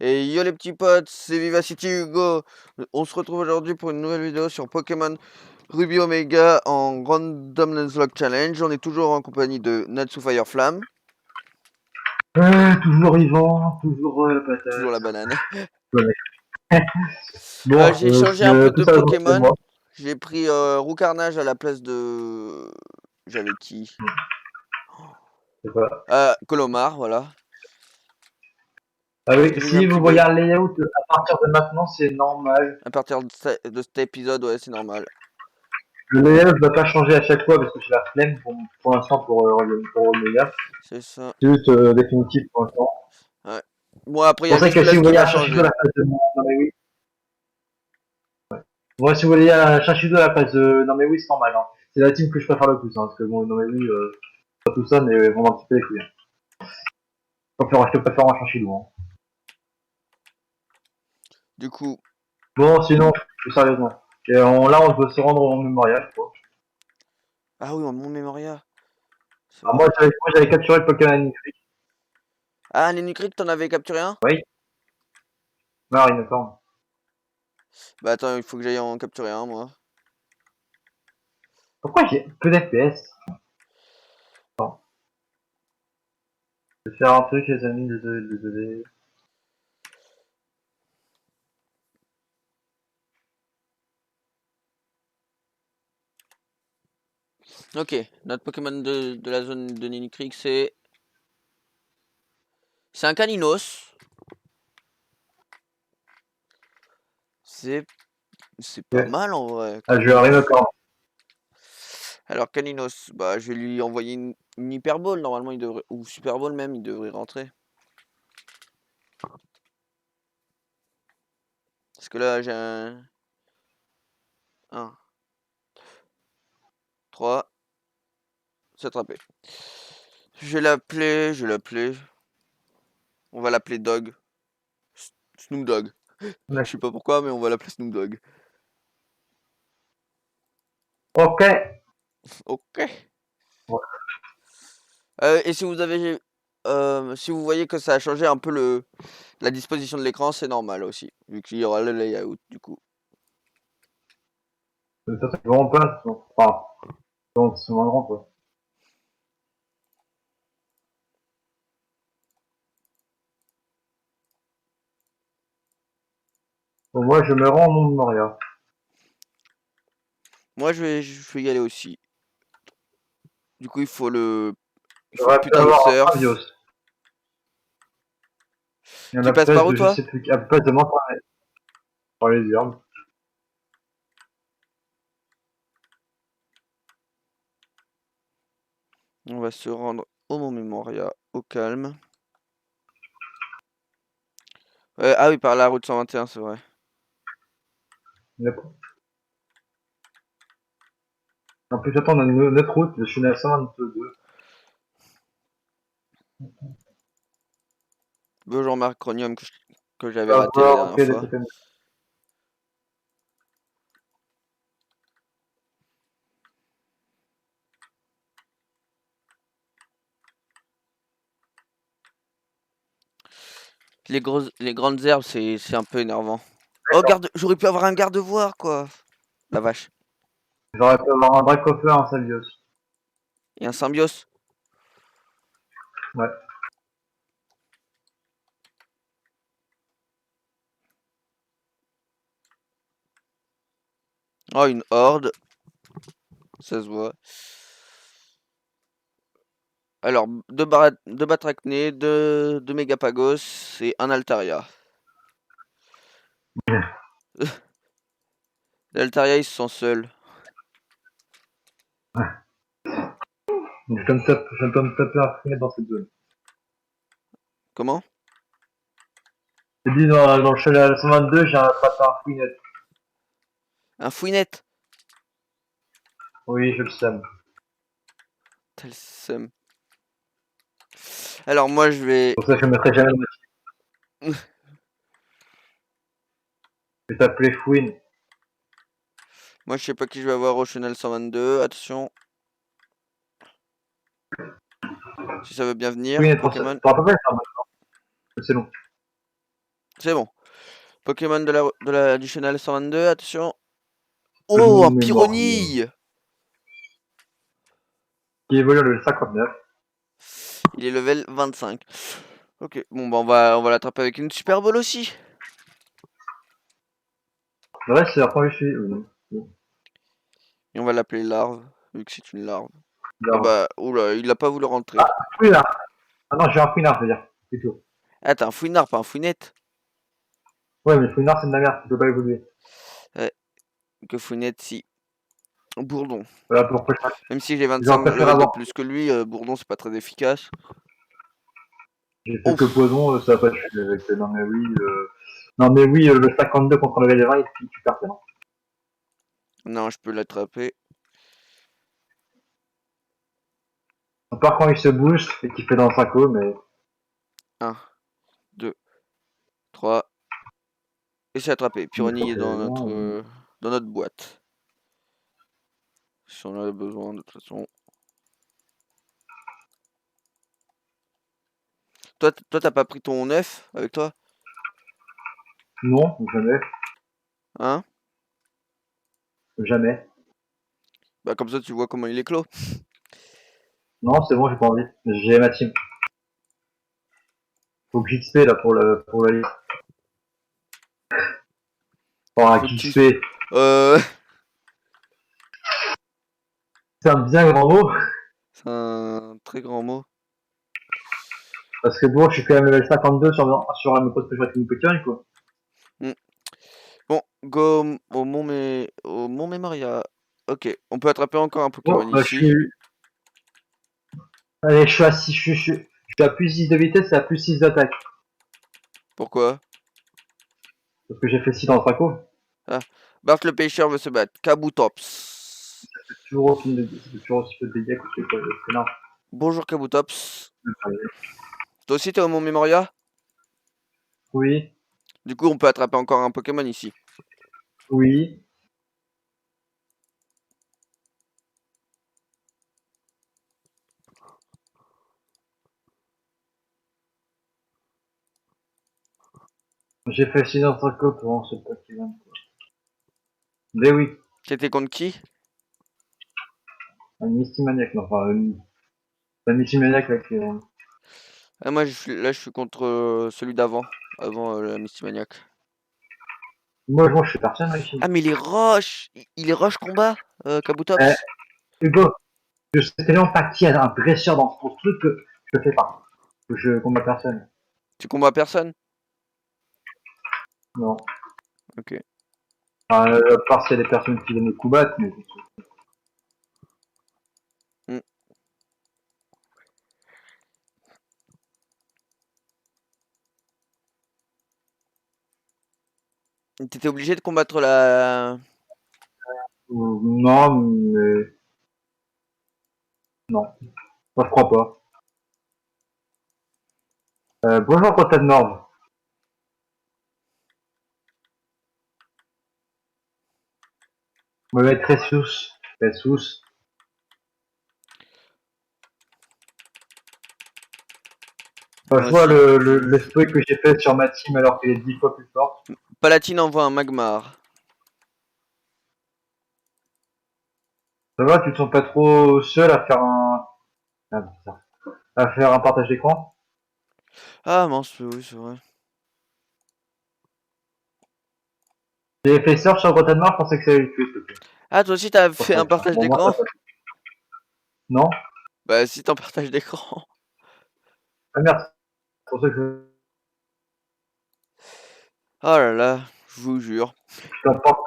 Et yo les petits potes, c'est Vivacity Hugo. On se retrouve aujourd'hui pour une nouvelle vidéo sur Pokémon Ruby Omega en Random Nuzlocke Challenge. On est toujours en compagnie de Natsu Fireflam. Toujours vivant, toujours la Toujours la patate. banane. Bon, J'ai changé un peu tout de ça, c'est Pokémon. moi. J'ai pris Roucarnage à la place de... J'avais qui? C'est pas... Colomar, voilà. Ah Parce oui, que j'ai mis un si petit vous voyez bug. un layout à partir de maintenant, c'est normal. À partir de cet épisode, ouais, c'est normal. Le layout ne va pas changer à chaque fois parce que j'ai la flemme pour l'instant pour Omega. C'est ça. C'est juste définitif pour l'instant. Ouais. Bon, après, il y C'est a pour ça juste que si l'as vous qui voyez va un Chachido à changer. la place de non mais oui. Moi, si vous voyez un Chachido à la place de non mais oui, c'est normal. Hein. C'est la team que je préfère le plus. Hein, parce que bon, non mais oui, pas tout ça, mais vraiment un petit peu les couilles. Hein. Je préfère un Chachido. Hein. Du coup... Bon, sinon, plus sérieusement. Là, on veut se rendre au mémorial, je crois. Ah oui, mon Memoria. C'est Alors vrai. moi, j'avais capturé le Pokémon Nitri. Ah, un Unicrit, t'en avais capturé un? Oui. Non, il me semble. Bah attends, il faut que j'aille en capturer un, moi. Pourquoi j'ai peu d'FPS? Attends. Je vais faire un truc, les amis, désolé. Ok, notre Pokémon de la zone de Unicrit, c'est... C'est un Caninos. C'est... C'est pas Ok. mal en vrai, Ah, je vais Caninos. arriver encore. Alors Caninos, bah je vais lui envoyer une Hyper Ball, normalement il devrait... Ou Super Ball même, il devrait rentrer. Parce que là j'ai un... 1, 3, c'est attrapé. Je vais l'appeler. On va l'appeler Dog. Snoop Dogg. Je sais pas pourquoi, mais on va l'appeler Snoop Dogg. Ok. Ok. Ouais. Et si vous voyez que ça a changé un peu la disposition de l'écran, c'est normal aussi, vu qu'il y aura le layout du coup. Ça, c'est vraiment pas, sinon. Enfin, donc, c'est moins grand, quoi. Bon, moi, je me rends au Mont Moria. Moi je vais y aller aussi. Du coup il faut le J'aurais pu putain de avoir un surf. Symbios. Il y en Tu a passes place par où de je toi? sais plus, à place de Montagne. Par les herbes. On va se rendre au Mont Memoria au calme. Ah oui, par la route 121, c'est vrai. En plus, attends, on a une autre route, je suis à 122. Bonjour Marc Cronium que Tu j'avais vas raté la avoir dernière fait des fois. Pokémon. Les grandes herbes, c'est un peu énervant. Oh, j'aurais pu avoir un garde-voir, quoi. La vache. J'aurais pu avoir un Dracofeu et un Symbios. Et un Symbios. Ouais. Oh, une horde. Ça se voit. Alors, deux Batracné, deux Mégapagos et un Altaria. L'Altaria, ils se sont seuls. Je peux me taper un Freenet dans cette zone. Comment? Je te dis, dans le chalet 122, j'ai attrapé un Freenet. Un Fouinette. Oui, je le sème. T'as le seum. Alors, moi, je vais... Pour ça, je mettrai jamais le Je vais t'appeler Fouine. Moi, je sais pas qui je vais avoir au Chanel 122. Attention. Si ça veut bien venir, Fouine est trop. Pokémon. T'auras pas fait ça maintenant. C'est long. C'est bon. Pokémon du Chenal 122, attention. Que je Oh, me un mémoire, Pyronille! qui évolue à level 59. Il est level 25. Ok, bon bah on va l'attraper avec une Super Ball aussi. Le reste, c'est la première que je suis. Oui. Et on va l'appeler larve, vu que c'est une larve. Et Alors, bah, oula, il a pas voulu rentrer. ah, Fouinard. Ah non, j'ai un Fouinard, je veux dire, plutôt. Ah, t'as un fouinard, pas un fouinette. Ouais, mais Fouinard, c'est de la merde, tu peux pas évoluer. Ouais, que fouinette, si. Bourdon. Voilà pourquoi Même si j'ai j'en 25 préfère levels de avoir. plus que lui, Bourdon c'est pas très efficace. J'ai fait que Ouf. Poison, ça va pas tuer avec. Non, mais oui, non, mais oui, le 52 contre le level 20, il est super bien. Non, je peux l'attraper. À part quand il se booste et qu'il fait dans le saco, mais. 1, 2, 3. Et c'est attrapé. Pyronille est dans notre boîte. Si on en a besoin, de toute façon. Toi, t'as pas pris ton œuf avec toi? Non, jamais. Hein? Jamais. Bah comme ça tu vois comment il est clos. Non, c'est bon, j'ai pas envie. J'ai ma team. Faut que j'XP là pour la liste. Enfin, Faut que tu... XP, Euh... c'est un bien grand mot. C'est un très grand mot. Parce que bon, je suis quand même level 52 sur la méthode que je vais être une Pokémon, quoi. Mm. Bon, go au Mont Mémoria. Ok, on peut attraper encore un Bon, Pokémon bah, ici. allez, je suis à 6, je suis à plus 6 de vitesse et à plus 6 d'attaque. Pourquoi? Parce que j'ai fait 6 dans le Traco. Ah. Bart le pêcheur veut se battre. Kabutops. C'est toujours aucune de, c'est toujours aussi peu de dégâts que je fais pas, c'est énorme. Bonjour Kabutops. Toi aussi t'es au Mont Mémoria? Oui, Du coup on peut attraper encore un Pokémon ici. oui. J'ai fait 6 dans le Traco pour ce Pokémon. Mais oui, C'était contre qui? un Misty-Maniac, non, enfin, un Misty-Maniac avec Ah, moi là je suis contre celui d'avant. Avant la Mystimaniac. moi, je suis personne ici. Ah mais il est roche! Il est roche combat, Eh, Kabutops. Hugo, je sais tellement pas qui est un dresseur dans ce truc que je le fais pas. Que je combats personne. Tu combats personne? Non. Ok. Enfin, à part s'il y a des personnes qui viennent me combattre, mais. Hmm. T'étais obligé de combattre la... Non, mais. Non. Moi, je crois pas. Bonjour, Quota de Nord. Moi, très sous. Très sous. Enfin, Moi je vois aussi. le spray que j'ai fait sur ma team alors qu'elle est 10 fois plus forte. Palatine envoie un Magmar. Ça va, tu te sens pas trop seul à faire un. Ah, putain. À faire un partage d'écran? Ah mince, oui c'est vrai. J'ai fait search sur Quota de Nord, je pensais que ça allait le tuer, s'il te plaît. Ah toi aussi t'as Pour fait ça, un partage bon, moi, ça d'écran? passe. Non? Bah si t'es en partage d'écran. Ah merde. C'est pour ça que Oh là là, je vous jure. je t'apporte.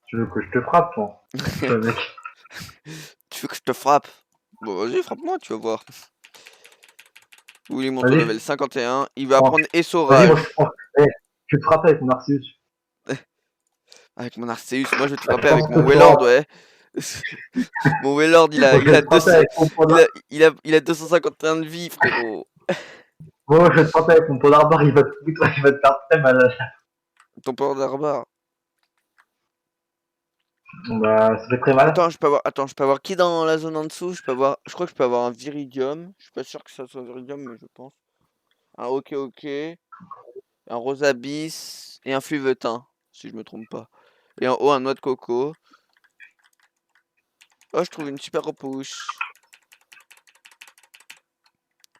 Tu veux que je te frappe, toi? Putain, mec. Tu veux que je te frappe? Bon vas-y, frappe-moi, tu vas voir. Oui, il monte au Vas-y, level 51. Il va prends. apprendre Vas-y, moi, je Essorage. prends. Eh, je vais te frapper avec mon Arceus. Avec mon Arceus, moi je vais te Bah, je frapper avec pense mon que Wailord, toi. ouais. Mon Wailord, Moi, je vais te frapper avec mon pot d'arbre. il a 251 de vie, frérot. Moi, je vais te frapper avec mon pot d'arbre, il va te faire très mal. Ton port d'arbare. Bon, bah, ça fait très mal. Attends, je peux avoir qui dans la zone en dessous? Je crois que je peux avoir un Viridium. Je suis pas sûr que ça soit un Viridium, mais je pense. un ok, un rosabis et un fluvetin, si je me trompe pas. Et en haut, un noix de coco. Oh, je trouve une super repousse.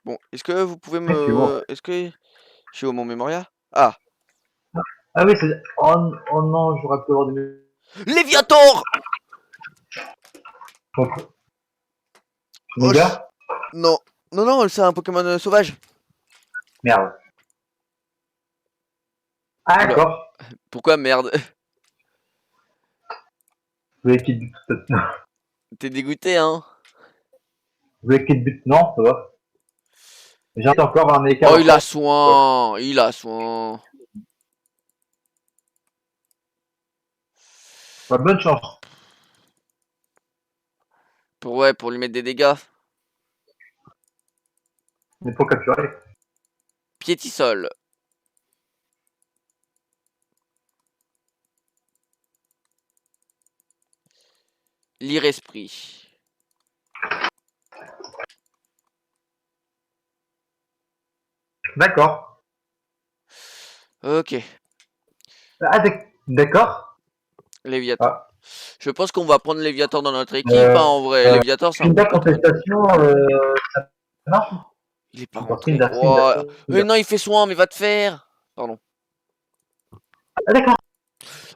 Bon, est-ce que vous pouvez Effectivement. me... Est-ce que je suis au Mont Memoria? Ah, Ah oui, c'est... Oh non, j'aurais pu avoir des... Léviator! Donc, Oh, méga. non. Non, non, c'est un Pokémon sauvage. Merde. Ah Oula, d'accord. pourquoi merde? Vous voulez qu'il bute peut-être. T'es dégoûté, hein? Vous voulez qu'il bute? Non, ça va. J'ai encore un écart Oh, il a encore. Ouais. soin. Il a soin. Bah, bonne chance. Ouais, pour lui mettre des dégâts. Mais pour capturer. Piétisol. Lire esprit. D'accord. Ok. Ah d'accord. Léviator. Ah. Je pense qu'on va prendre Léviator dans notre équipe, hein, en vrai. Léviator, c'est un bon Spinda Pokémon. contestation, ça marche? Il est pas D'accord, rentré. Spinda, Spinda, Oh. Mais Spinda. non, il fait soin, mais va te faire. Pardon. Ah d'accord.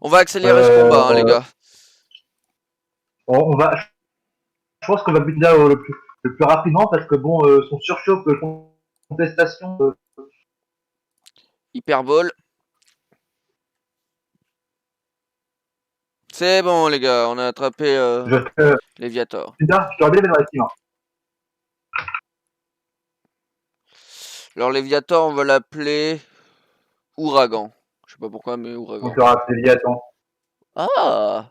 On va accélérer ce combat, hein, les Euh, gars. on va, je pense qu'on va buter là le plus rapidement parce que bon, son surchauffe de contestation. Hyperbole. C'est bon, les gars. On a attrapé Je fais Léviator. Spinda, je te rappelle dans la team. Alors, Léviator, on va l'appeler Ouragan. Je sais pas pourquoi, mais On Ouragan. te rappelle Léviathan. Ah!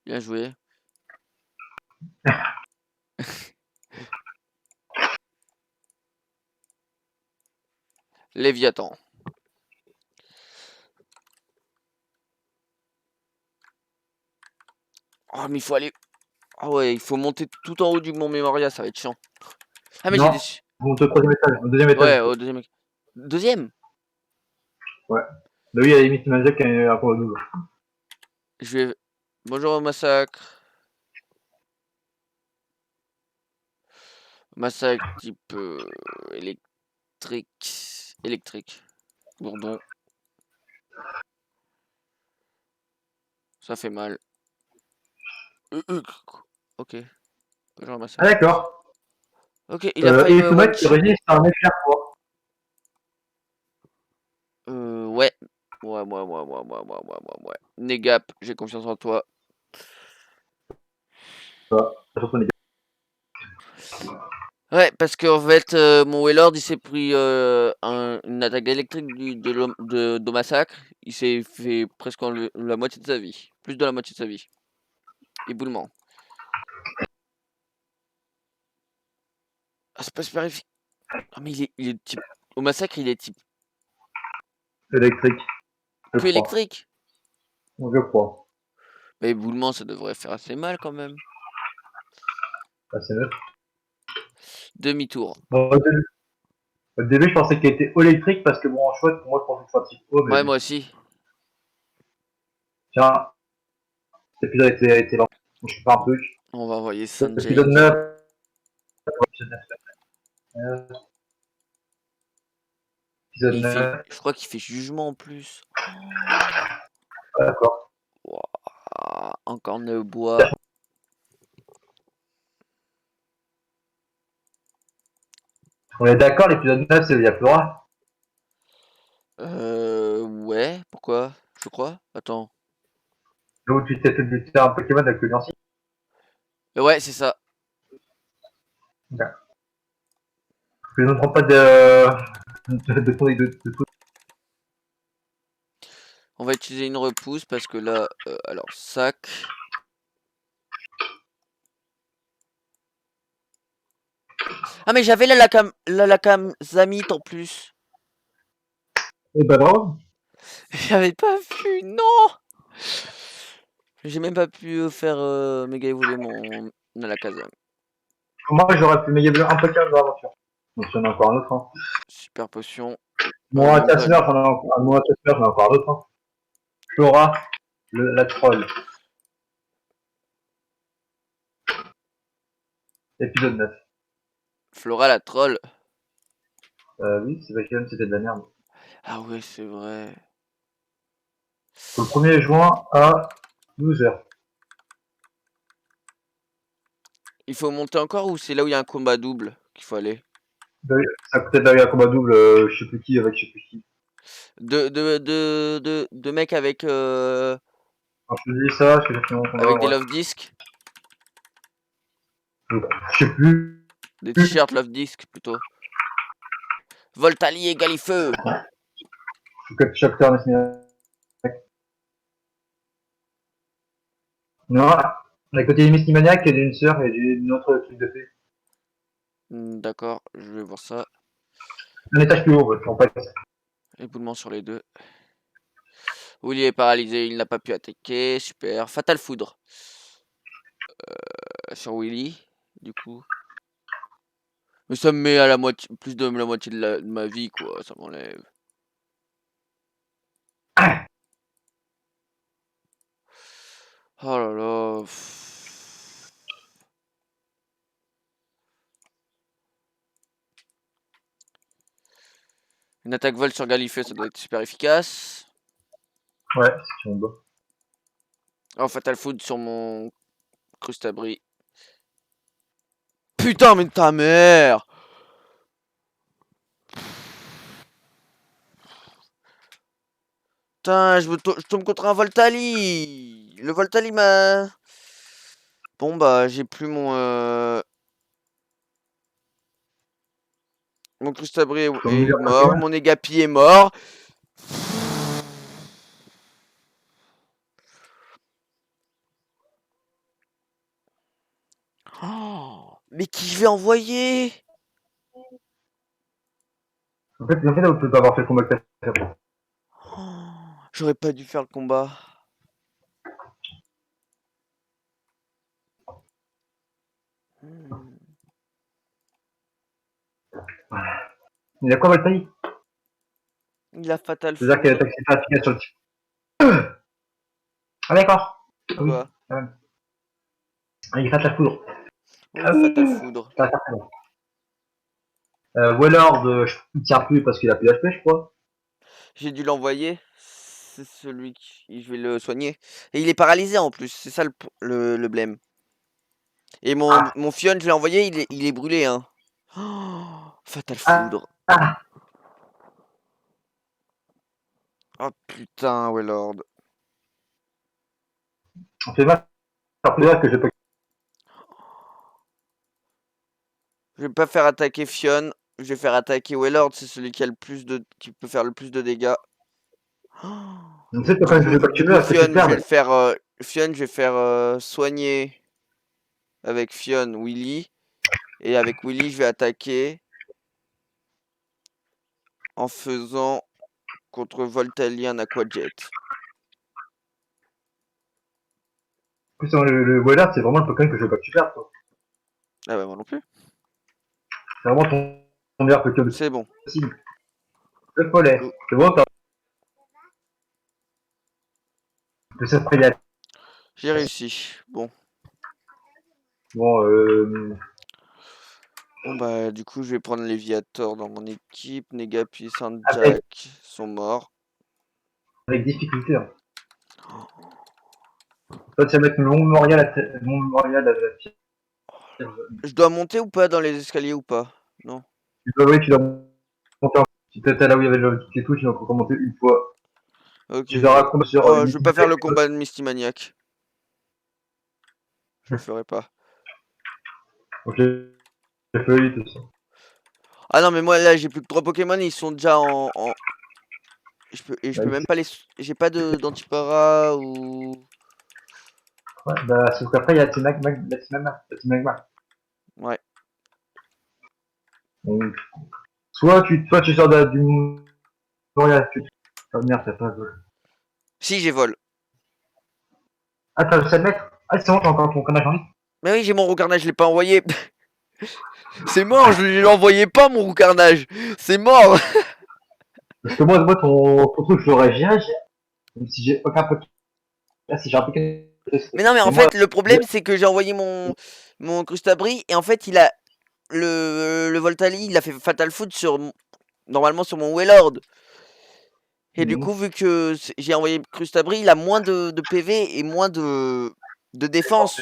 Bien joué. Léviathan. Oh, mais il faut aller. Ah ouais, il faut monter tout en haut du Mont Memoria, ça va être chiant. Ah, mais j'ai des. Non, monte au troisième étage, au deuxième étage. Ouais, au deuxième. Deuxième? Ouais. Bah oui, à la limite, Magic qui est un peu double. Je vais. Bonjour au massacre. Massacre type électrique. Électrique. Bourdon. Ça fait mal. Ok. Bonjour au Ah massacre. d'accord. Ok, il a failli Et me Kuma one qui shot. résiste à un éclair froid. Ouais. Ouais. Négap, j'ai confiance en toi. Voilà, ça saute au négatif. Ouais, parce qu'en fait, mon Wailord, il s'est pris une attaque électrique de massacre. Il s'est fait presque la moitié de sa vie. Plus de la moitié de sa vie. Éboulement. Ah, c'est pas super efficace. Ah, mais il est type. Au massacre, il est type Électrique, je que crois. électrique. Je crois. Mais éboulement, ça devrait faire assez mal quand même. Ah, c'est neuf. Demi-tour. Bon, au début, je pensais qu'il était électrique parce que bon, en chouette, pour moi, je pensais que c'était haut, mais Ouais, bon. moi aussi. Tiens, cet épisode a été lent. Je sais pas un truc. On va envoyer Épisode Sanjay. 9. Épisode 9. Épisode Et il fait. 9. Je crois qu'il fait jugement en plus. Ah, d'accord. Ouah, encore ne bois. On est d'accord, l'épisode 9, c'est Diaplora. Ouais, pourquoi? Je crois. Attends. Là où tu t'es fait buter un Pokémon avec le Nancy. Ouais, c'est ça. Je ne prends pas de ton de tout. On va utiliser une repousse parce que là, alors, sac. Ah, mais j'avais la Zamite en plus. Et bah bravo. J'avais pas vu, non! J'ai même pas pu faire méga évoluer mon Nalakazam. Moi, j'aurais pu méga un Pokémon dans l'aventure. Donc il y en a encore un autre. Hein. Super potion. Moi, Montagne. Casimir, j'en ai encore un autre. Hein. Flora, la troll. Épisode 9. Flora la troll. Oui, c'est vrai que c'était de la merde. Ah ouais, c'est vrai. Le 1er juin à 12h. Il faut monter encore ou c'est là où il y a un combat double qu'il faut aller? Ça peut-être d'aller à combat double, je sais plus qui, avec je sais plus qui. De mecs avec Alors je te dis ça, parce que j'ai fait mon combat, avec des ouais. love discs, Je sais plus. des t-shirts love discs plutôt. Voltali et Galifeu. Quel chapter non, à côté du Mystimaniac, il y a une sœur et d'une autre truc de fée. D'accord, je vais voir ça. Un étage plus haut, ouais, en fait. Éboulement sur les deux. Willy est paralysé, il n'a pas pu attaquer. Super. Fatal foudre. Sur Willy, du coup. Mais ça me met à la moitié, plus de la moitié de ma vie, quoi. Ça m'enlève. Oh là là. Une attaque vol sur Galifeu, ça doit être super efficace. Ouais, c'est sur mon dos. Oh, Fatal Food sur mon Crustabri. Putain, mais ta mère! Putain, je tombe contre un Voltali! Le Voltali m'a... Bon, bah, j'ai plus mon Crustabri est mort, mon Égapi est mort. Oh, mais qui je vais envoyer? En fait, on peut pas avoir fait le combat que t'as fait. Oh, j'aurais pas dû faire le combat. Il y a quoi, Voltaï? Il a Fatal C'est-à-dire qu'il y a Foudre. l'attaque efficace sur le type. Ah, d'accord. Ah oui, Quoi? quand même. Ah, il rate la foudre. Oui, Fatal Foudre. Ça va faire très long. Wellord, il tient plus parce qu'il a plus d'HP, je crois. J'ai dû l'envoyer. C'est celui qui... Je vais le soigner. Et il est paralysé en plus. C'est ça le blême. Et mon Fion, je l'ai envoyé, il est brûlé, hein. Oh, Fatal Foudre. Ah, Oh putain, Wellord. on fait mal. Alors, plus que j'ai pas. Je vais pas faire attaquer Fion. Je vais faire attaquer Wellord. C'est celui qui peut faire le plus de dégâts. Oh. On sait quand même que j'ai pas Du tué, coup, parce que Fion, tu perds. Fion, je vais faire soigner avec Fion Willy. Et avec Willy, je vais attaquer en faisant contre Voltali un Aquajet. En plus, le Wellord, c'est vraiment le Pokémon que je veux pas que tu perdes, quoi. Ah bah moi non plus. C'est vraiment ton meilleur Pokémon C'est bon. possible. Le Follet. Go. C'est bon, que ça se prévient. J'ai réussi. Bon. Bon, Bon bah du coup je vais prendre Léviator dans mon équipe. Negapi et avec, Sandjack sont morts. avec difficulté. Hein. Toi, tu vas mettre mon mémorial à la pierre. Je dois monter ou pas dans les escaliers ou pas? Non. Tu dois monter en. Si t'étais là où il y avait le petit et tout, tu dois encore monter une fois. Ok. Tu verras combat sur Oh, je vais Mystic pas faire Attack. le combat de Mystimaniac. Je le ferai pas. Ok, j'ai fait tout ça. Ah non mais moi là j'ai plus que 3 Pokémon et ils sont déjà en... je peux même pas les... J'ai pas d'antipara ou... Ouais, bah, sauf qu'après, il y a la Timagma. Ouais. Donc, soit tu sors du mémorial, oh merde, t'as pas vol. Si j'ai vol. Ah, t'as le 7 mètres? Ah, c'est bon, t'as encore ton canage en ligne? Mais oui j'ai mon recarnage, je l'ai pas envoyé. C'est mort, je lui envoyais pas mon roucarnage. C'est mort. Parce que moi ton truc, je l'aurais géré, même si j'ai aucun Pokémon. Là, si j'ai un Pokémon. Mais non, mais en Mais moi, fait, le problème, c'est que j'ai envoyé mon Crustabri et en fait, il a le Voltali, il a fait Fatal Foot normalement sur mon Wailord. Et du coup, vu que j'ai envoyé Crustabri, il a moins de PV et moins de défense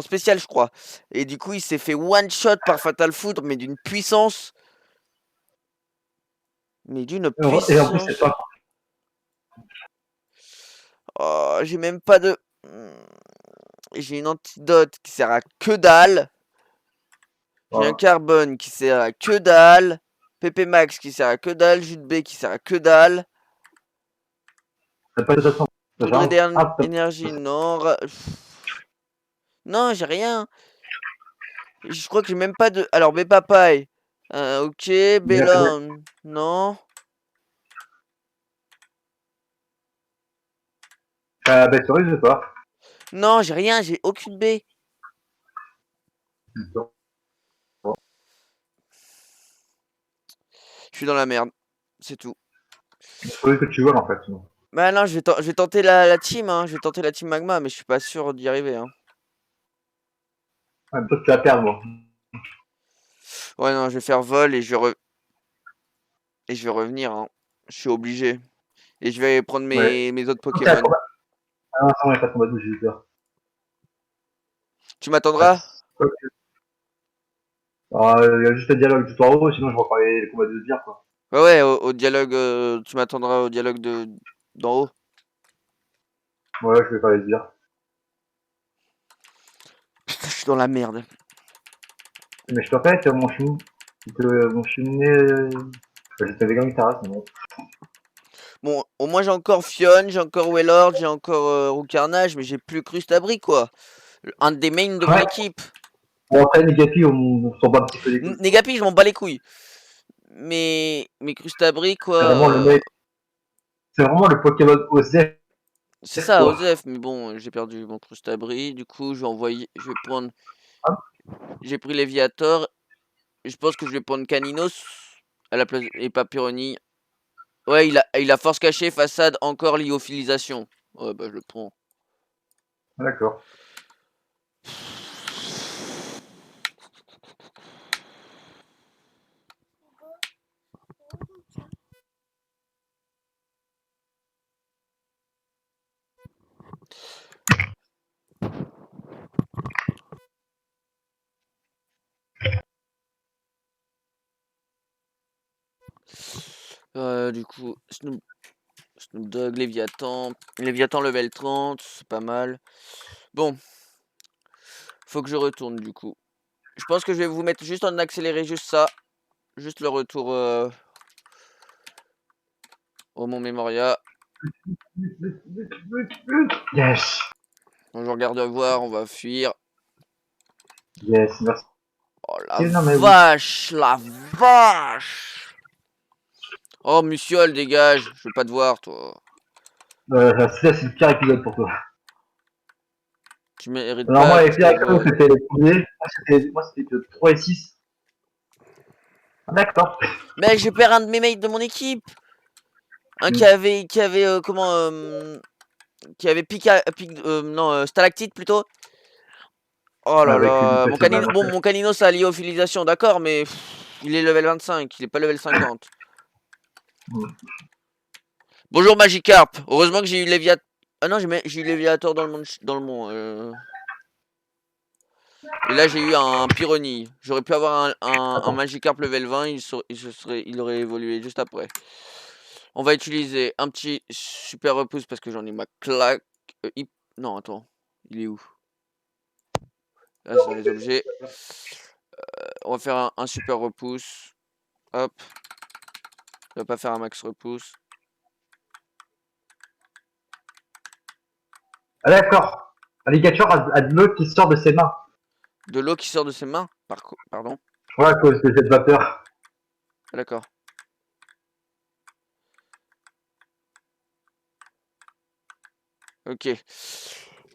spéciale, je crois. Et du coup, il s'est fait one shot par Fatal Foot, mais d'une puissance. Mais d'une et en plus, c'est puissance. pas. Oh, j'ai même pas de. J'ai une antidote qui sert à que dalle. J'ai un Voilà. carbone qui sert à que dalle. PP Max qui sert à que dalle. Jus de B qui sert à que dalle. T'as pas de toute façon. Poudre Ah, d'énergie, non. Non, j'ai rien. Je crois que j'ai même pas de. Alors, Papaye. Ok, Bellon. Non. bah, cerise ou pas? Non, j'ai rien, j'ai aucune B. Je suis dans la merde. C'est tout. Celui que tu veux en fait. Sinon. Bah non, je vais tenter la team, hein. Je vais tenter la team Magma, mais je suis pas sûr d'y arriver, hein. Ouais, mais toi, tu vas perdre, moi. Ouais, non, je vais faire vol et et je vais revenir, hein. Je suis obligé. Et je vais prendre Ouais. mes autres Ah, t'es à Pokémon. combat. Ah non, ça, on est pas combat 12, j'ai eu peur. Tu Ouais. m'attendras? Ok. Il y a juste un dialogue tout en haut, sinon je reprends les combats de dire quoi. Ouais, ouais, au dialogue. Tu m'attendras au dialogue d'en haut. Ouais, je vais pas les dire. Putain, je suis dans la merde. Mais je te rappelle que mon chiminé, je t'avais gagné ta race, mais bon. Bon, au moins j'ai encore Fionn, j'ai encore Wailord, j'ai encore Roucarnage, mais j'ai plus Crustabri, quoi. Un des mains de mon Ouais. équipe. Bon, après, Negapi, on s'en bat un petit peu les couilles. Négapi, je m'en bats les couilles. Mais Crustabri, quoi. C'est vraiment le mec. C'est vraiment le Pokémon OZF, C'est ça, quoi. Osef. Mais bon, j'ai perdu mon Crustabri. Du coup, je vais prendre. Hein. J'ai pris Léviator. Je pense que je vais prendre Caninos à la place et pas Pyrrhony. Ouais, il a force cachée, façade, encore lyophilisation. Ouais, bah je le prends. D'accord. Du coup, Snoop Dogg, Léviathan. Léviathan level 30, c'est pas mal. Bon, faut que je retourne du coup. Je pense que je vais vous mettre juste en accéléré, juste ça. Juste le retour au Mont Memoria. Yes. Bonjour garde à voir, on va fuir. Yes, merci. Oh la Non, mais oui. vache, la vache. Oh Musiole, dégage, je veux pas te voir toi. C'est le pire épisode pour toi. Tu mérites Normalement, pas les que je te pires épisodes, voie. c'était les premiers. Moi, c'était de 3 et 6. Ah, d'accord. Mais je perds un de mes mates de mon équipe. Un qui avait Stalactite plutôt. Oh là Avec une là, petite balle. mon canino ça a lié aux filisations, d'accord, mais il est level 25, il est pas level 50. Bonjour Magikarp, heureusement que j'ai eu Léviator. Ah non, j'ai eu Léviator dans le monde. Et là j'ai eu un Pyrrhony. J'aurais pu avoir un Attends. Magikarp level 20, il aurait évolué juste après. On va utiliser un petit super repousse parce que j'en ai ma claque. Non, attends, il est où? Là, c'est dans les objets. On va faire un super repousse. Hop. On va pas faire un max repousse. Ah, d'accord. Alligator a de l'eau qui sort de ses mains. De l'eau qui sort de ses mains. Pardon. Ouais, à cause de cette vapeur. Ah, d'accord. Ok.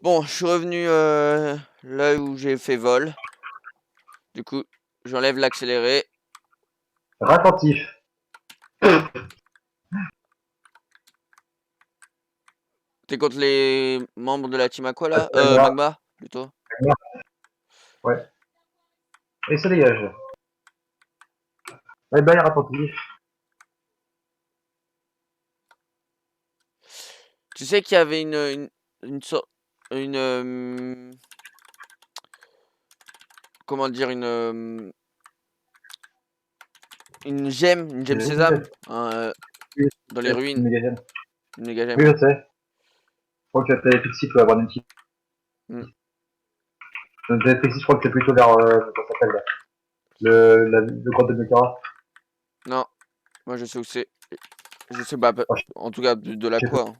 Bon, je suis revenu là où j'ai fait vol. Du coup, J'enlève l'accéléré. Attentif. T'es contre les membres de la team Aqua là Magma. Magma, plutôt. Ouais. Et ça dégage. Ouais, bah, attentif. Tu sais qu'il y avait une sorte. Une. Comment dire, une gemme sésame, hein, Oui, dans les ruines, une méga gemme. une méga gemme. Oui, je sais. Je crois que la Pixie peut avoir une petite. Mm. La Pixie, je crois que c'est plutôt vers. Comment ça s'appelle là le grotte de Mekara. Non, moi je sais où c'est. Je sais pas, Oh, en tout cas de je sais pas. l'Aqua, hein,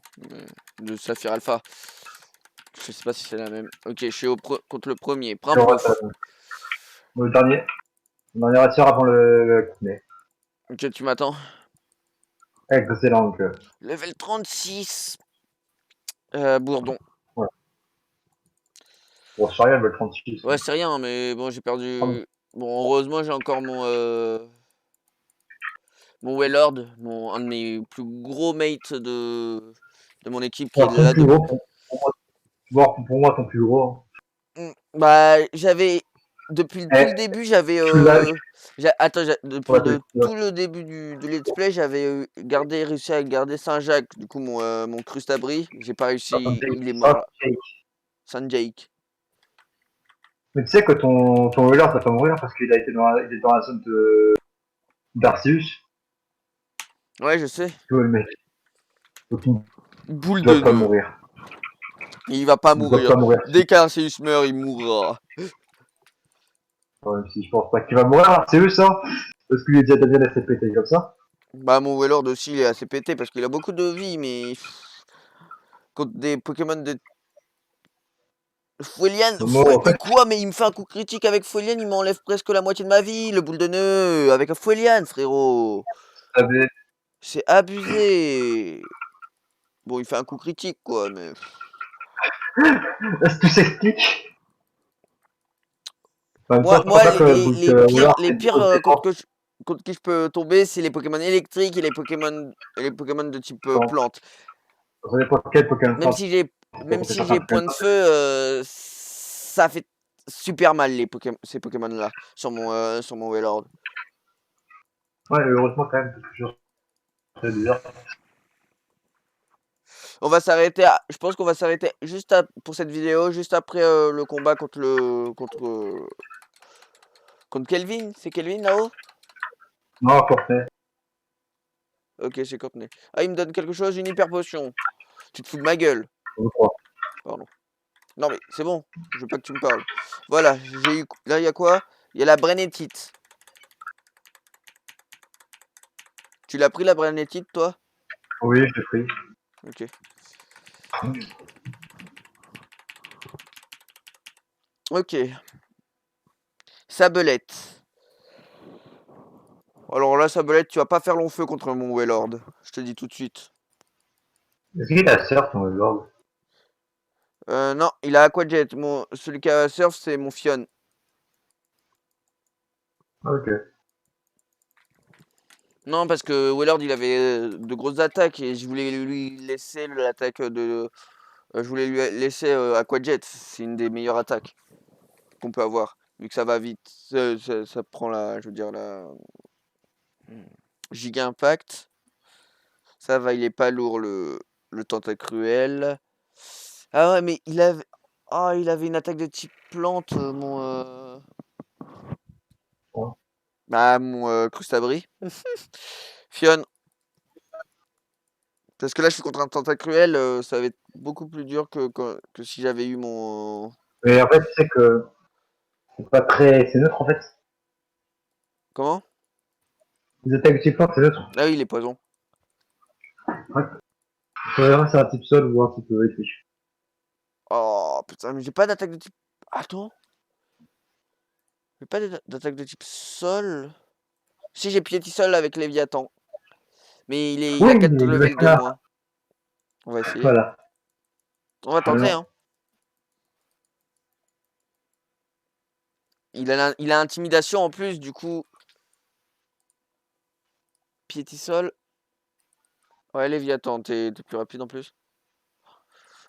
de Saphir Alpha. Je sais pas si c'est la même. Ok, je suis contre le premier. Je Primplo. rate, le dernier. Le dernier attire avant le kiné. Ok, tu m'attends. Excellent, donc. Level 36. Bourdon. Ouais. Bon, Chariot, le 36. Ouais, c'est rien, mais bon, j'ai Pardon. perdu. Bon, heureusement, j'ai encore mon Wailord, un de mes plus gros mates de mon équipe qui est Alors, ton là plus depuis. gros, pour moi, ton plus gros. Bah, j'avais. Depuis tout le Eh, début, j'avais. tu l'as. Attends, depuis Ouais, tout le début du let's play, j'avais réussi à garder Saint-Jacques. Du coup, mon Crustabri, j'ai pas réussi. Il est mort là. Saint-Jake. Mais tu sais que ton Wheeler, ça peut mourir parce qu'il a été il est dans la zone d'Arceus. Ouais, je sais. Tu vois, le mec. Donc, il Boule ne de doit pas nœud. mourir. Il va pas Il ne doit mourir. pas mourir. Dès qu'Arceus meurt, il mourra. Ouais, même si je pense pas qu'il va mourir, Arceus, hein. Parce qu'il est déjà bien assez pété comme ça. Bah, mon Wailord aussi, il est assez pété parce qu'il a beaucoup de vie, mais. Contre des Pokémon de. Fouelian, Bon, en mais fait, quoi? Mais il me fait un coup critique avec Fouelian, il m'enlève presque la moitié de ma vie, le boule de nœud, avec un Fouelian, frérot. t'avais. C'est abusé. Bon, il fait un coup critique, quoi, mais. Est-ce que tu s'explique? En même temps, Moi, je crois moi pas que Wheeler les fait une pires grosse défense. contre qui je peux tomber, c'est les Pokémon électriques et les Pokémon de type plante. Ça dépend de quel Pokémon Même Flame. si j'ai, même C'est si certains j'ai Pokémon point de feu, ça fait super mal ces Pokémon-là sur mon Wailord. Ouais, heureusement quand même, parce que je dire. On va s'arrêter. Je pense qu'on va s'arrêter pour cette vidéo, juste après le combat contre Kelvin. C'est Kelvin là-haut? Non, Courtenay, Ok, c'est Courtenay. Ah, il me donne quelque chose, une hyper potion. Tu te fous de ma gueule. je crois. Pardon. Non mais c'est bon, je veux pas que tu me parles. Voilà, j'ai eu. Là, il y a quoi? Il y a la Brainetite. Tu l'as pris la Brainetite, toi? Oui, je l'ai pris. Ok. Ok. Sabelette. Alors là, Sabelette, tu vas pas faire long feu contre mon Wailord. Je te dis tout de suite. Est-ce qu'il a surf, ton Lord? Non, il a Aquajet. Celui qui a Surf, c'est mon Fion. Ah, ok. Non, parce que Wailord, il avait de grosses attaques et je voulais lui laisser l'attaque de. Je voulais lui laisser Aquajet. C'est une des meilleures attaques qu'on peut avoir. Vu que ça va vite. Ça prend la. Je veux dire, la. Giga Impact. Ça va, il est pas lourd le Tentacruel. Ah ouais, mais il avait. Ah, il avait une attaque de type plante, Ouais. Bah, mon Crustabri. Fion. Parce que là, je suis contre un Tentacruel, ça va être beaucoup plus dur que si j'avais eu mon. Mais en fait, tu sais que c'est pas très. C'est neutre en fait. Comment? Les attaques de type fort, c'est neutre. Ah oui, les poisons. Ouais. Vraiment, c'est un type sol ou un type électrique. Oh putain, mais j'ai pas d'attaque de type. Attends. J'ai pas d'attaque de type sol. Si, j'ai Piétisol avec Léviathan. Mais il Oui, a 4 mais levels de là, moins. On va essayer. voilà. On va Très tenter, bien. hein. Il a intimidation en plus, du coup. Piétisol. Ouais, Léviathan, t'es plus rapide en plus.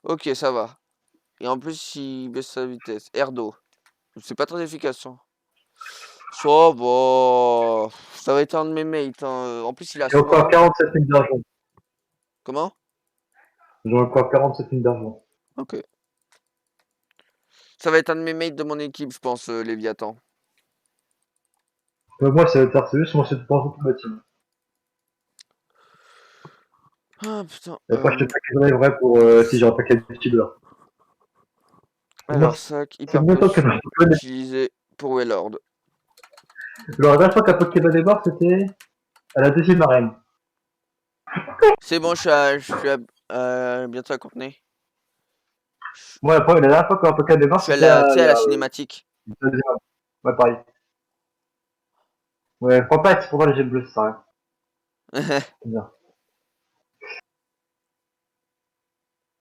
Ok, ça va. Et en plus, il baisse sa vitesse. Erdo. C'est pas très efficace, hein. Ça va. Ça va être un de mes mates, hein. En plus, il a J'ai encore soin. 47 000 d'argent. Comment? J'ai encore 47 000 d'argent. Ok. Ça va être un de mes mates de mon équipe, je pense, Léviathan. Moi, ça va être Arceus, moi, c'est pour toute ma team. Ah putain. Et après, je te packagerai vrai pour si j'ai un paquet de tubeurs. Moi, Alors, sac, c'est hyper combien de temps que potion, Pokémon utilisé pour Wailord. La dernière fois qu'un Pokémon est mort, c'était à la deuxième arène. C'est bon, je suis bientôt à Courtenay. Moi, la dernière fois qu'un Pokémon est Je mort, suis à c'était la, tu à sais, à la la cinématique. deuxième arène. Ouais, pareil. Ouais, prends pas être pour moi les gemmes bleues, ça sert à rien. C'est bien.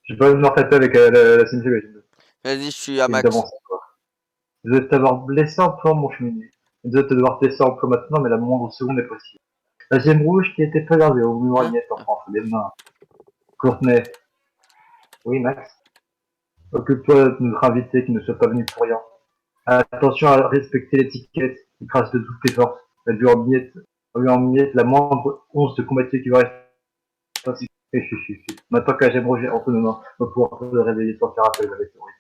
J'ai pas envie de me retaper avec la CNC, les gemmes bleues. Vas-y, je suis à Évidemment, max. c'est quoi. Je vais t'avoir blessé en plan, mon cheminier. Je vais te devoir te blesser en plan maintenant, mais la moindre seconde est possible. La gemme rouge qui était préservée au Hein? mémorial en France, des mains. Courtenay. Oui, Max. Occupe-toi de notre invité qui ne soit pas venu pour rien. Attention à respecter l'étiquette qui trace de toutes tes forces. Elle lui en miette la moindre once de combattier qui va rester ainsi. Maintenant que la gemme rouge est entre nos mains, on va pouvoir se réveiller sans faire appel à la théorie.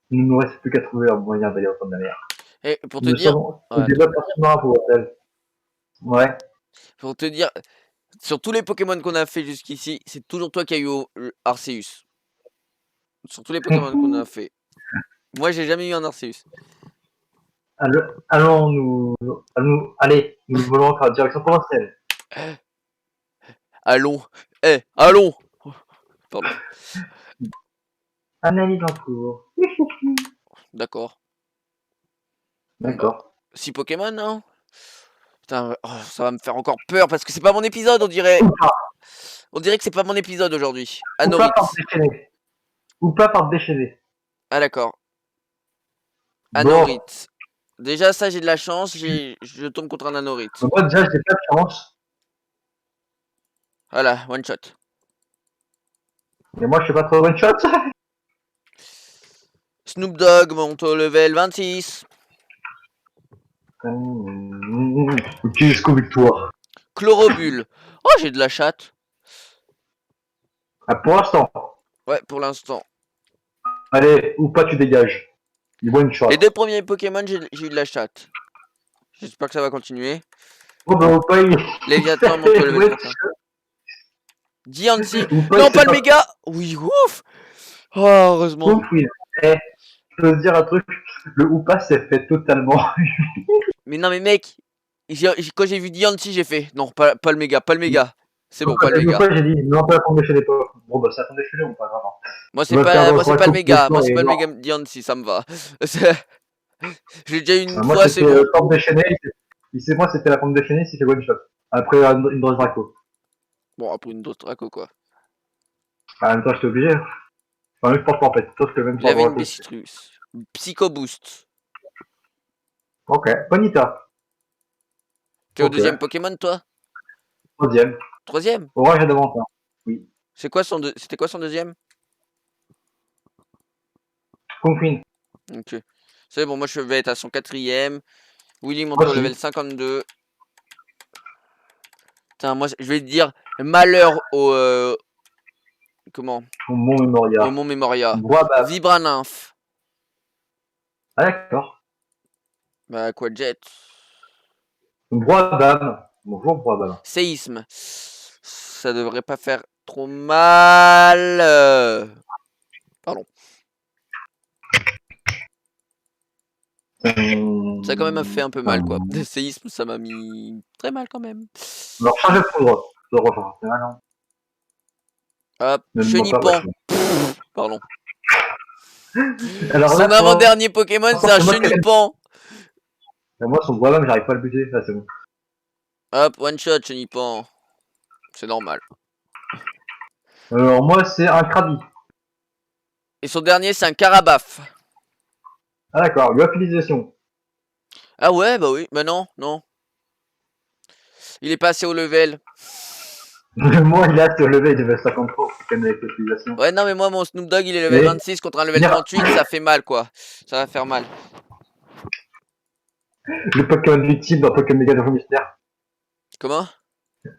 Il ne nous reste plus qu'à trouver un moyen d'aller au fond de la mer. Et pour te Nous dire, sommes au ouais, attends. débat pertinent pour elle. Ouais. Pour te dire, sur tous les Pokémon qu'on a fait jusqu'ici, c'est toujours toi qui as eu Arceus. Sur tous les Pokémon qu'on a fait. Moi, j'ai jamais eu un Arceus. Allez, nous volons en direction provinciale. Allons. Allons. Pardon. Analyse en cours. D'accord. Bon bah, D'accord. 6 Pokémon, hein. Putain, ça va me faire encore peur parce que c'est pas mon épisode, on dirait. On dirait que c'est pas mon épisode aujourd'hui. Ou pas par Anorith. déchaîner. Ou pas par déchaîner. Ah d'accord. Bon. Anorith. Déjà ça j'ai de la chance, je tombe contre un Anorith. Moi déjà j'ai pas de chance. Voilà, one shot. Et moi je suis pas trop one shot. Snoop Dogg monte au level 26. Jusqu'aux victoires. Chlorobule. Oh j'ai de la chatte. Ah, pour l'instant. Ouais pour l'instant. Allez, ou pas tu dégages. Du one shot. Les deux premiers Pokémon j'ai eu de la chatte. J'espère que ça va continuer. Oh bah ou pas il... Léviathan monte au level ouais, 31. Diancie. ou pas Non c'est pas le pas méga. Oui ouf. Oh heureusement. ouf, oui. Eh, je peux te dire un truc, le ou pas c'est fait totalement. Mais non mais mec. Quand j'ai vu Diancie j'ai fait. Non pas le méga, pas le méga. C'est bon, pas le Une méga. fois j'ai dit non pas qu'on déchaînait pas. Bon bah ça qu'on déchaînait ou pas vraiment. Moi On c'est va pas perdre moi sur c'est la pas le coupe de méga, moi sport c'est et pas le voir. méga Diancie, ça me va. J'ai déjà eu une Moi fois, c'est c'était bon. forme déchaînée, moi c'était la forme déchaînée si c'est one shot. Après une brosse Draco. Bon, après une dose Draco quoi. En même temps j'étais obligé. Enfin je pense pas en fait, sauf que même Il sur avait une Draco. Bessitrus. Psycho Boost. Ok, Bonita. T'es au Ok. deuxième Pokémon toi? Troisième. Troisième? Orange et devant. Oui. C'était quoi son deuxième? Confine. Ok. C'est bon, moi je vais être à son quatrième. Willy monte Moi au aussi. level 52. Putain, moi je vais te dire malheur au comment? Mon Au Memoria. Mont Memoria. Boabab. Vibranymph. Ah d'accord. Bah quoi jet? Boabab. Bonjour Boabab. Séisme. Ça devrait pas faire trop mal. Pardon. Ça a quand même fait un peu mal quoi. Le séisme, ça m'a mis très mal quand même. Alors change de foudre. Je rejoins. C'est mal, hein. Hop, Ne me vois pas, Chenipan. ouais. Pardon. Alors Son là, toi, avant-dernier Pokémon, c'est un c'est moi qui Chenipan. moi son Boabab, j'arrive pas à le buter. Là c'est bon. Hop, one shot, Chenipan. C'est normal. Alors moi c'est un Krabi. Et son dernier, c'est un Carabaf. Ah d'accord. Lyophilisation. Ah ouais, bah oui. Bah non, non. Il est passé au level. Moi, il a se lever, il devait 53 quand même avec l'utilisation. Ouais, non, mais moi, mon Snoop Dogg, il est level Mais, 26 contre un level Mira, 38, ça fait mal, quoi. Ça va faire mal. le Pokémon victime dans Pokémon Mega Donjon Mystère. Comment?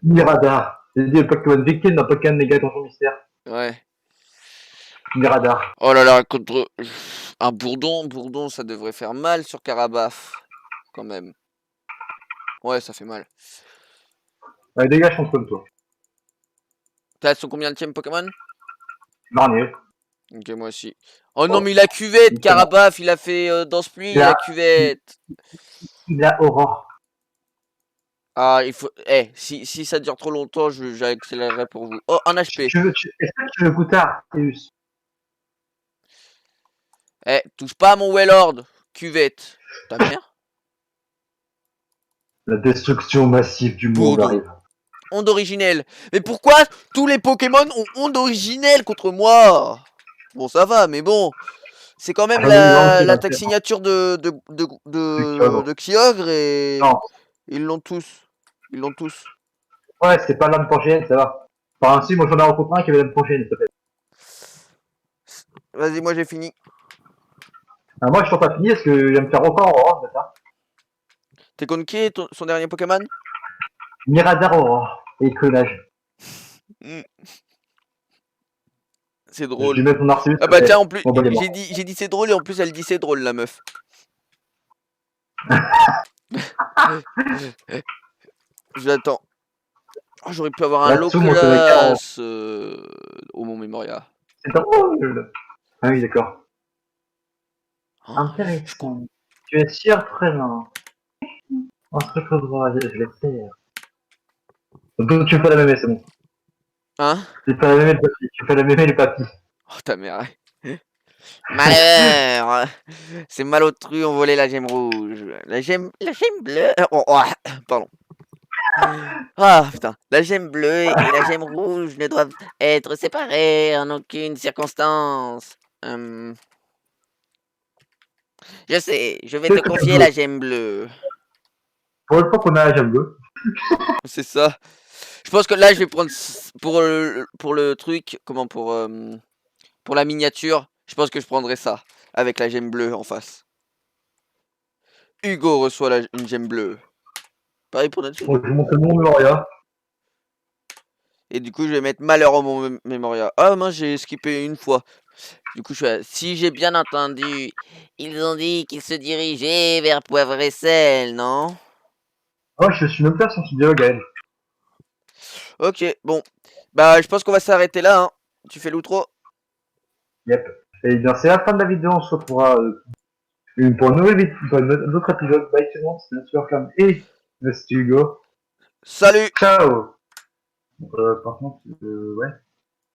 Miradar. J'ai dit le Pokémon victime dans Pokémon Mega Donjon Mystère. Ouais. Miradar. Oh là là, contre un Bourdon, ça devrait faire mal sur Carabaf, quand même. Ouais, ça fait mal. Allez, dégage contre toi. T'as son combien de Pokémon? Dernier. Ok, moi aussi. Oh non, mais il a cuvette, Justement. Carabaf, il a fait danse pluie, Il il a a, cuvette. il a Aurore. Ah, il faut. Eh, si ça dure trop longtemps, j'accélérerai pour vous. Oh, un HP. Est-ce que tu veux goûter à Arceus? Eh, touche pas à mon Wailord. Cuvette. Ta mère? La destruction massive du monde Bourdon. arrive. Onde originelle. Mais pourquoi tous les Pokémon ont onde originelle contre moi? Bon, ça va, mais bon. C'est quand même J'en ai eu un qui va l'attaque faire signature du Kyogre. de Kyogre et Non. ils l'ont tous. Ils l'ont tous. Ouais, c'est pas l'âme prochaine, ça va. Par ainsi, moi j'en ai rencontré un qui avait l'âme prochaine, s'il te plaît. Vas-y, moi j'ai fini. Ah, moi je suis pas fini parce que je vais me faire encore Aurore, c'est ça. T'es contre qui est son dernier Pokémon? Miradar Aurore. Et clonage. Hmm, c'est Je drôle. lui mets ton Arceus, Ah bah et tiens, en plus, bon bah il est mort. j'ai dit c'est drôle et en plus elle dit c'est drôle la meuf. J'attends. Oh, j'aurais pu avoir un low Là-dessous, mon Todekai en... class au Mont Memoria. C'est drôle. Ah oui, d'accord. Oh, je crois. Intéressant. Tu es surprenant. On se retrouvera, je vais faire. Donc tu fais la même, c'est bon. Hein? Tu fais la même le papy. Tu fais la même le papy. Oh ta mère. Malheur! C'est malotru, on volait la gemme rouge. La gemme bleue. Oh, oh, pardon. Ah putain. La gemme bleue et la gemme rouge ne doivent être séparées en aucune circonstance. Je sais, je vais te Qu'est-ce que tu confier veux? la gemme bleue. Pour une fois qu'on a la gemme bleue. C'est ça. Je pense que là, je vais prendre pour le truc, comment pour la miniature. Je pense que je prendrai ça avec la gemme bleue en face. Hugo reçoit une gemme bleue. Pareil pour Natsu. Bon, je vais montrer mon Memoria. Et du coup, je vais mettre malheur au mon Memoria. Ah mince, j'ai skippé une fois. Du coup, si j'ai bien entendu, ils ont dit qu'ils se dirigeaient vers Poivre et Sel, non? Oh, je suis même pas son dialogue à elle. Ok, bon. Bah, je pense qu'on va s'arrêter là, hein. Tu fais l'outro? Yep. Et bien, c'est la fin de la vidéo. On se retrouvera pour une nouvelle vidéo, pour un autre épisode. Bye tout le monde, c'était Super Flamme et Monsieur Hugo. Salut! Ciao. Par contre, ouais.